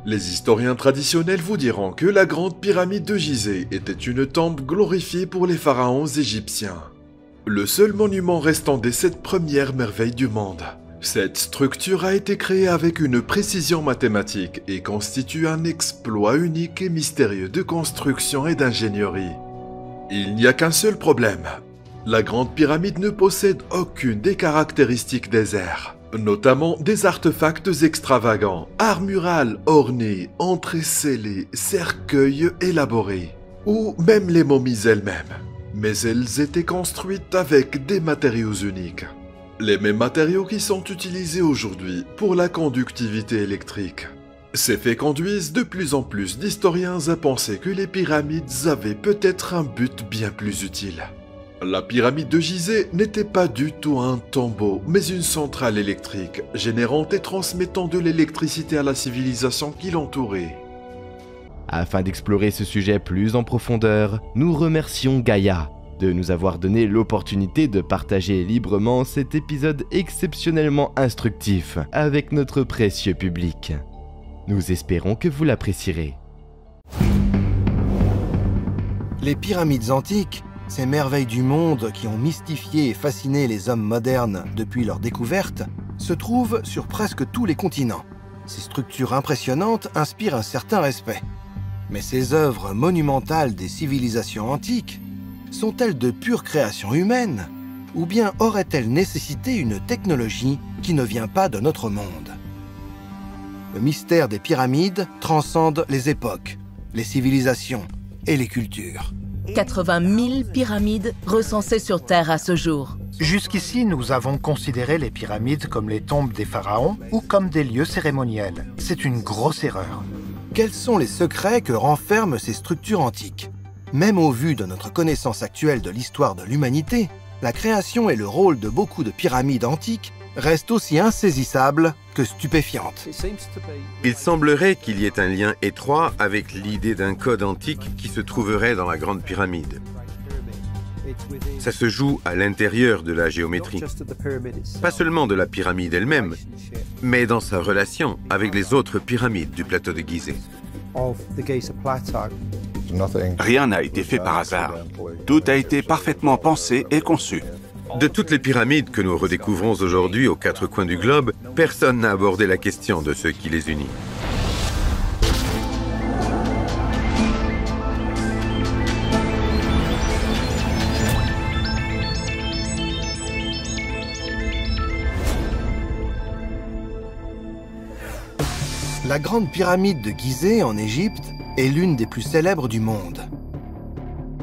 Les historiens traditionnels vous diront que la grande pyramide de Gizeh était une tombe glorifiée pour les pharaons égyptiens. Le seul monument restant des 7 premières merveilles du monde. Cette structure a été créée avec une précision mathématique et constitue un exploit unique et mystérieux de construction et d'ingénierie. Il n'y a qu'un seul problème. La grande pyramide ne possède aucune des caractéristiques des airs, notamment des artefacts extravagants, armurales ornées, entrées scellées, cercueils élaborés, ou même les momies elles-mêmes. Mais elles étaient construites avec des matériaux uniques. Les mêmes matériaux qui sont utilisés aujourd'hui pour la conductivité électrique. Ces faits conduisent de plus en plus d'historiens à penser que les pyramides avaient peut-être un but bien plus utile. La pyramide de Gizeh n'était pas du tout un tombeau, mais une centrale électrique, générant et transmettant de l'électricité à la civilisation qui l'entourait. Afin d'explorer ce sujet plus en profondeur, nous remercions Gaïa de nous avoir donné l'opportunité de partager librement cet épisode exceptionnellement instructif avec notre précieux public. Nous espérons que vous l'apprécierez. Les pyramides antiques, ces merveilles du monde qui ont mystifié et fasciné les hommes modernes depuis leur découverte, se trouvent sur presque tous les continents. Ces structures impressionnantes inspirent un certain respect. Mais ces œuvres monumentales des civilisations antiques sont-elles de pure création humaine, ou bien auraient-elles nécessité une technologie qui ne vient pas de notre monde? Le mystère des pyramides transcende les époques, les civilisations et les cultures. 80 000 pyramides recensées sur Terre à ce jour. Jusqu'ici, nous avons considéré les pyramides comme les tombes des pharaons ou comme des lieux cérémoniels. C'est une grosse erreur. Quels sont les secrets que renferment ces structures antiques? Même au vu de notre connaissance actuelle de l'histoire de l'humanité, la création et le rôle de beaucoup de pyramides antiques restent aussi insaisissables que stupéfiantes. Il semblerait qu'il y ait un lien étroit avec l'idée d'un code antique qui se trouverait dans la Grande Pyramide. Ça se joue à l'intérieur de la géométrie. Pas seulement de la pyramide elle-même, mais dans sa relation avec les autres pyramides du plateau de Gizeh. Rien n'a été fait par hasard. Tout a été parfaitement pensé et conçu. De toutes les pyramides que nous redécouvrons aujourd'hui aux 4 coins du globe, personne n'a abordé la question de ce qui les unit. La grande pyramide de Gizeh en Égypte est l'une des plus célèbres du monde.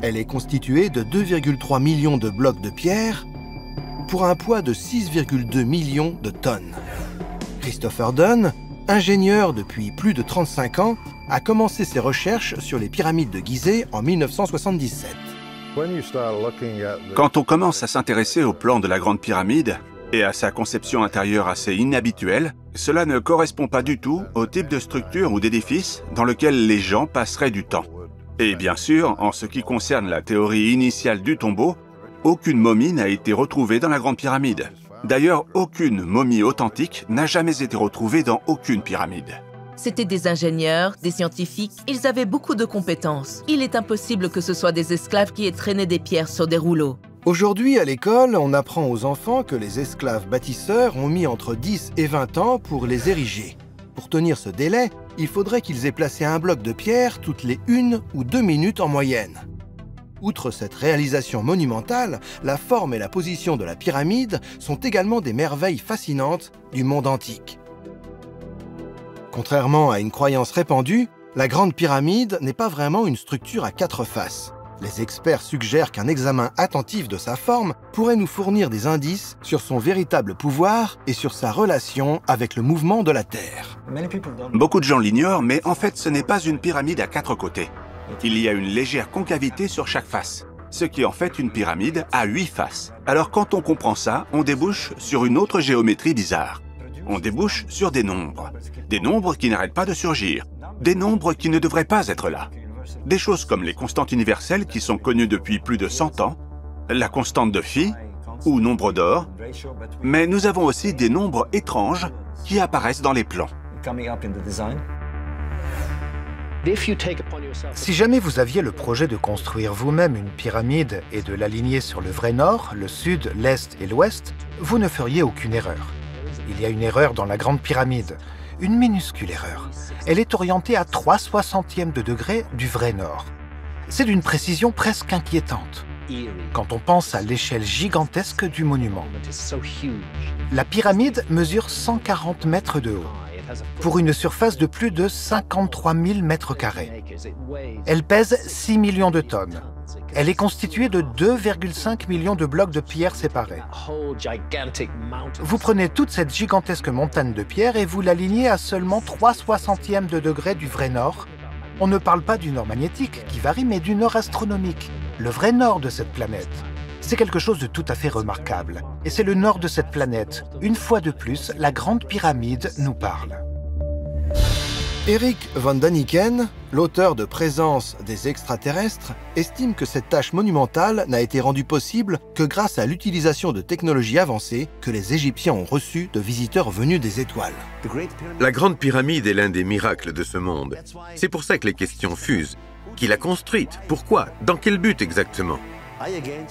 Elle est constituée de 2,3 millions de blocs de pierre pour un poids de 6,2 millions de tonnes. Christopher Dunn, ingénieur depuis plus de 35 ans, a commencé ses recherches sur les pyramides de Gizeh en 1977. Quand on commence à s'intéresser au plan de la Grande Pyramide et à sa conception intérieure assez inhabituelle, cela ne correspond pas du tout au type de structure ou d'édifice dans lequel les gens passeraient du temps. Et bien sûr, en ce qui concerne la théorie initiale du tombeau, aucune momie n'a été retrouvée dans la Grande Pyramide. D'ailleurs, aucune momie authentique n'a jamais été retrouvée dans aucune pyramide. C'étaient des ingénieurs, des scientifiques, ils avaient beaucoup de compétences. Il est impossible que ce soit des esclaves qui aient traîné des pierres sur des rouleaux. Aujourd'hui, à l'école, on apprend aux enfants que les esclaves bâtisseurs ont mis entre 10 et 20 ans pour les ériger. Pour tenir ce délai, il faudrait qu'ils aient placé un bloc de pierre toutes les 1 ou 2 minutes en moyenne. Outre cette réalisation monumentale, la forme et la position de la pyramide sont également des merveilles fascinantes du monde antique. Contrairement à une croyance répandue, la Grande Pyramide n'est pas vraiment une structure à 4 faces. Les experts suggèrent qu'un examen attentif de sa forme pourrait nous fournir des indices sur son véritable pouvoir et sur sa relation avec le mouvement de la Terre. Beaucoup de gens l'ignorent, mais en fait, ce n'est pas une pyramide à 4 côtés. Il y a une légère concavité sur chaque face, ce qui en fait une pyramide à 8 faces. Alors quand on comprend ça, on débouche sur une autre géométrie bizarre. On débouche sur des nombres qui n'arrêtent pas de surgir, des nombres qui ne devraient pas être là. Des choses comme les constantes universelles qui sont connues depuis plus de 100 ans, la constante de phi ou nombre d'or, mais nous avons aussi des nombres étranges qui apparaissent dans les plans. Si jamais vous aviez le projet de construire vous-même une pyramide et de l'aligner sur le vrai nord, le sud, l'est et l'ouest, vous ne feriez aucune erreur. Il y a une erreur dans la grande pyramide, une minuscule erreur. Elle est orientée à 3/60e de degré du vrai nord. C'est d'une précision presque inquiétante quand on pense à l'échelle gigantesque du monument. La pyramide mesure 140 mètres de haut, pour une surface de plus de 53 000 mètres carrés. Elle pèse 6 millions de tonnes. Elle est constituée de 2,5 millions de blocs de pierre séparés. Vous prenez toute cette gigantesque montagne de pierre et vous l'alignez à seulement 3/60e de degré du vrai nord. On ne parle pas du nord magnétique qui varie, mais du nord astronomique, le vrai nord de cette planète. C'est quelque chose de tout à fait remarquable. Et c'est le nord de cette planète. Une fois de plus, la Grande Pyramide nous parle. Eric von Daniken, l'auteur de Présence des extraterrestres, estime que cette tâche monumentale n'a été rendue possible que grâce à l'utilisation de technologies avancées que les Égyptiens ont reçues de visiteurs venus des étoiles. La Grande Pyramide est l'un des miracles de ce monde. C'est pour ça que les questions fusent. Qui l'a construite? Pourquoi? Dans quel but exactement?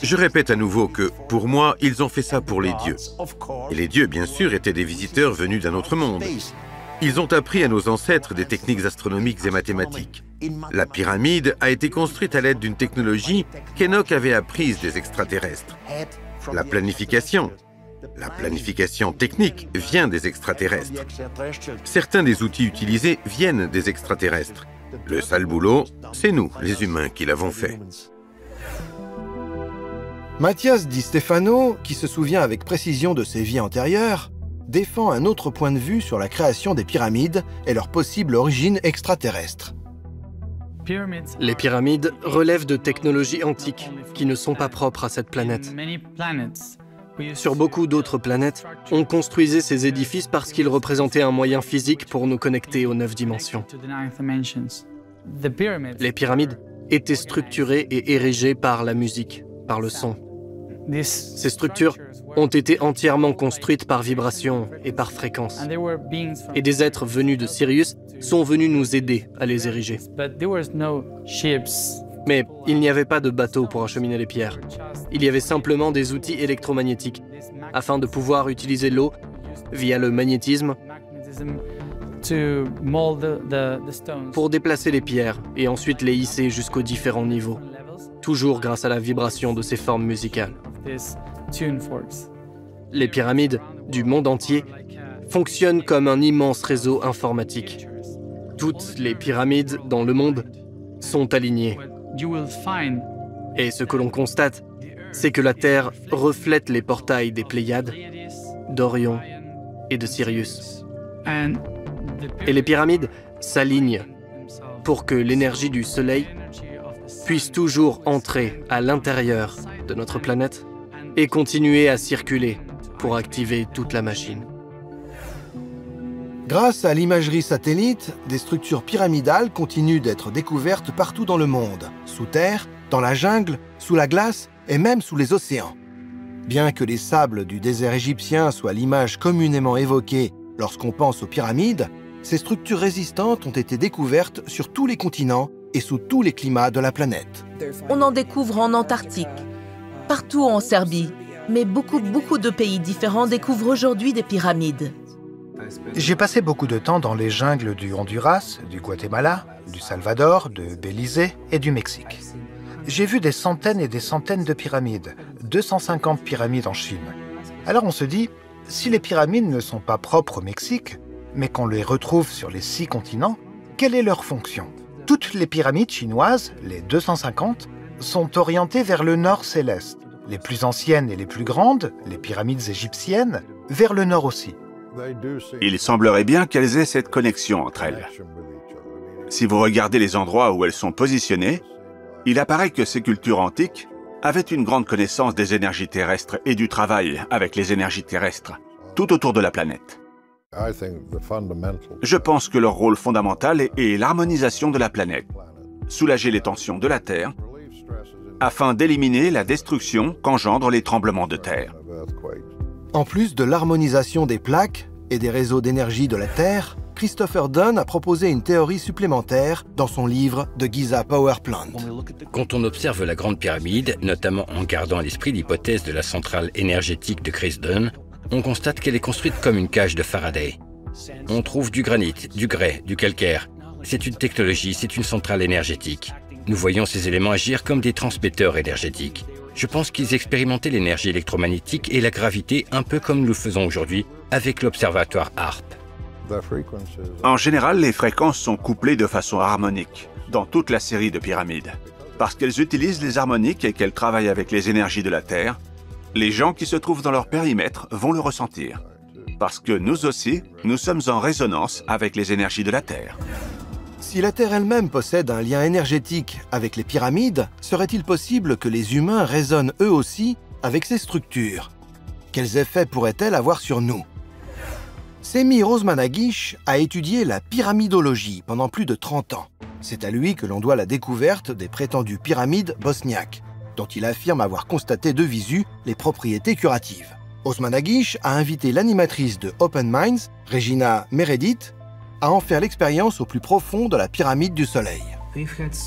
Je répète à nouveau que, pour moi, ils ont fait ça pour les dieux. Et les dieux, bien sûr, étaient des visiteurs venus d'un autre monde. Ils ont appris à nos ancêtres des techniques astronomiques et mathématiques. La pyramide a été construite à l'aide d'une technologie qu'Enoch avait apprise des extraterrestres. La planification technique vient des extraterrestres. Certains des outils utilisés viennent des extraterrestres. Le sale boulot, c'est nous, les humains, qui l'avons fait. Mathias Di Stefano, qui se souvient avec précision de ses vies antérieures, défend un autre point de vue sur la création des pyramides et leur possible origine extraterrestre. Les pyramides relèvent de technologies antiques qui ne sont pas propres à cette planète. Sur beaucoup d'autres planètes, on construisait ces édifices parce qu'ils représentaient un moyen physique pour nous connecter aux 9 dimensions. Les pyramides étaient structurées et érigées par la musique, par le son. Ces structures ont été entièrement construites par vibration et par fréquence. Et des êtres venus de Sirius sont venus nous aider à les ériger. Mais il n'y avait pas de bateau pour acheminer les pierres. Il y avait simplement des outils électromagnétiques afin de pouvoir utiliser l'eau via le magnétisme pour déplacer les pierres et ensuite les hisser jusqu'aux différents niveaux, toujours grâce à la vibration de ces formes musicales. Les pyramides du monde entier fonctionnent comme un immense réseau informatique. Toutes les pyramides dans le monde sont alignées. Et ce que l'on constate, c'est que la Terre reflète les portails des Pléiades, d'Orion et de Sirius. Et les pyramides s'alignent pour que l'énergie du Soleil puisse toujours entrer à l'intérieur de notre planète et continuer à circuler pour activer toute la machine. Grâce à l'imagerie satellite, des structures pyramidales continuent d'être découvertes partout dans le monde, sous terre, dans la jungle, sous la glace et même sous les océans. Bien que les sables du désert égyptien soient l'image communément évoquée lorsqu'on pense aux pyramides, ces structures résistantes ont été découvertes sur tous les continents et sous tous les climats de la planète. On en découvre en Antarctique, partout en Serbie, mais beaucoup de pays différents découvrent aujourd'hui des pyramides. J'ai passé beaucoup de temps dans les jungles du Honduras, du Guatemala, du Salvador, de Belize et du Mexique. J'ai vu des centaines et des centaines de pyramides, 250 pyramides en Chine. Alors on se dit, si les pyramides ne sont pas propres au Mexique, mais qu'on les retrouve sur les 6 continents, quelle est leur fonction? Toutes les pyramides chinoises, les 250, sont orientées vers le nord céleste. Les plus anciennes et les plus grandes, les pyramides égyptiennes, vers le nord aussi. Il semblerait bien qu'elles aient cette connexion entre elles. Si vous regardez les endroits où elles sont positionnées, il apparaît que ces cultures antiques avaient une grande connaissance des énergies terrestres et du travail avec les énergies terrestres, tout autour de la planète. Je pense que leur rôle fondamental est l'harmonisation de la planète, soulager les tensions de la Terre, afin d'éliminer la destruction qu'engendrent les tremblements de terre. En plus de l'harmonisation des plaques et des réseaux d'énergie de la Terre, Christopher Dunn a proposé une théorie supplémentaire dans son livre The Giza Power Plant. Quand on observe la Grande Pyramide, notamment en gardant à l'esprit l'hypothèse de la centrale énergétique de Chris Dunn, on constate qu'elle est construite comme une cage de Faraday. On trouve du granit, du grès, du calcaire. C'est une technologie, c'est une centrale énergétique. Nous voyons ces éléments agir comme des transmetteurs énergétiques. Je pense qu'ils expérimentaient l'énergie électromagnétique et la gravité un peu comme nous le faisons aujourd'hui avec l'observatoire HARP. En général, les fréquences sont couplées de façon harmonique dans toute la série de pyramides. Parce qu'elles utilisent les harmoniques et qu'elles travaillent avec les énergies de la Terre, les gens qui se trouvent dans leur périmètre vont le ressentir. Parce que nous aussi, nous sommes en résonance avec les énergies de la Terre. Si la Terre elle-même possède un lien énergétique avec les pyramides, serait-il possible que les humains résonnent eux aussi avec ces structures? Quels effets pourraient-elles avoir sur nous? Semi Osmanagish a étudié la pyramidologie pendant plus de 30 ans. C'est à lui que l'on doit la découverte des prétendues pyramides bosniaques, dont il affirme avoir constaté de visu les propriétés curatives. Osmanagish a invité l'animatrice de Open Minds, Regina Meredith, à en faire l'expérience au plus profond de la pyramide du Soleil.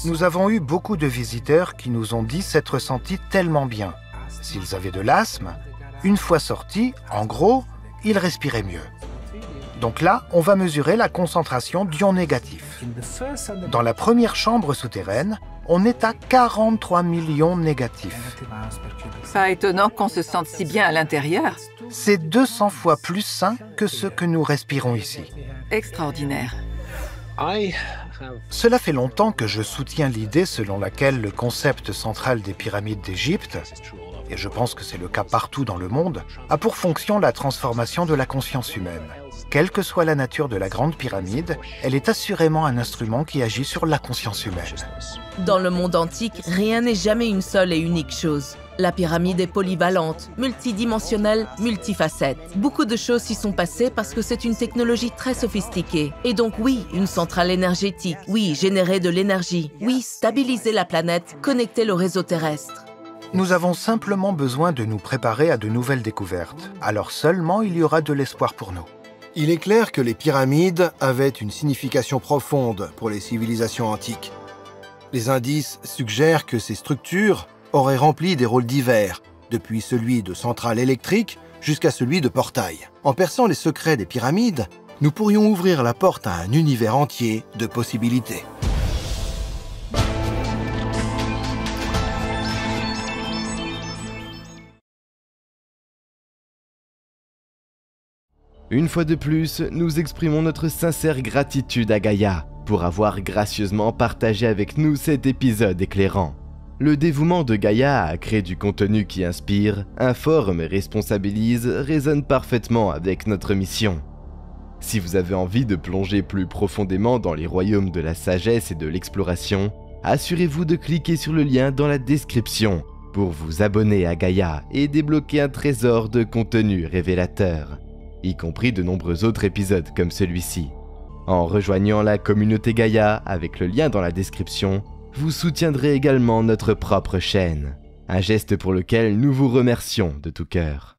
Nous avons eu beaucoup de visiteurs qui nous ont dit s'être sentis tellement bien. S'ils avaient de l'asthme, une fois sortis, en gros, ils respiraient mieux. Donc là, on va mesurer la concentration d'ions négatifs. Dans la première chambre souterraine, on est à 43 millions négatifs. Pas étonnant qu'on se sente si bien à l'intérieur. C'est 200 fois plus sain que ce que nous respirons ici. Extraordinaire. Cela fait longtemps que je soutiens l'idée selon laquelle le concept central des pyramides d'Égypte, et je pense que c'est le cas partout dans le monde, a pour fonction la transformation de la conscience humaine. Quelle que soit la nature de la Grande Pyramide, elle est assurément un instrument qui agit sur la conscience humaine. Dans le monde antique, rien n'est jamais une seule et unique chose. La pyramide est polyvalente, multidimensionnelle, multifacette. Beaucoup de choses s'y sont passées parce que c'est une technologie très sophistiquée. Et donc oui, une centrale énergétique, oui, générer de l'énergie, oui, stabiliser la planète, connecter le réseau terrestre. Nous avons simplement besoin de nous préparer à de nouvelles découvertes. Alors seulement il y aura de l'espoir pour nous. Il est clair que les pyramides avaient une signification profonde pour les civilisations antiques. Les indices suggèrent que ces structures auraient rempli des rôles divers, depuis celui de centrale électrique jusqu'à celui de portail. En perçant les secrets des pyramides, nous pourrions ouvrir la porte à un univers entier de possibilités. Une fois de plus, nous exprimons notre sincère gratitude à Gaïa pour avoir gracieusement partagé avec nous cet épisode éclairant. Le dévouement de Gaïa à créer du contenu qui inspire, informe et responsabilise résonne parfaitement avec notre mission. Si vous avez envie de plonger plus profondément dans les royaumes de la sagesse et de l'exploration, assurez-vous de cliquer sur le lien dans la description pour vous abonner à Gaïa et débloquer un trésor de contenu révélateur, y compris de nombreux autres épisodes comme celui-ci. En rejoignant la communauté Gaïa avec le lien dans la description, vous soutiendrez également notre propre chaîne, un geste pour lequel nous vous remercions de tout cœur.